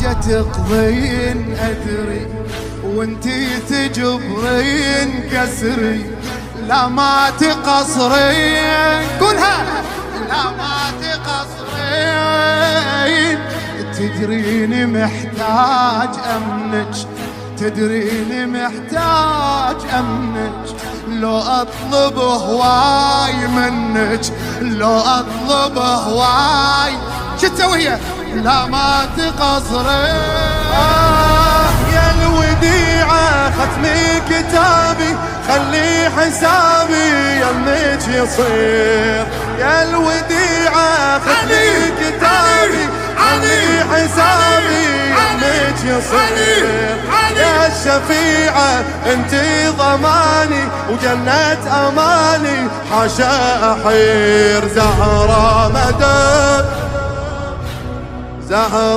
حاجة تقضين أدري، وانتي تجبرين كسري، لا ما تقصرين. قولها لا ما تقصرين. تدريني محتاج أمنك، تدريني محتاج أمنك، لو أطلب هواي منك، لو أطلب هواي. شو تسوي هي؟ لا ما تقصرين. يا الوديعة ختمي كتابي، خلي حسابي يمك يصير. يا الوديعة ختمي كتابي، خلي حسابي يمك يصير. يا الشفيعة انتي ضماني وجنة اماني، حاشا احير. زهرة مدد زهرة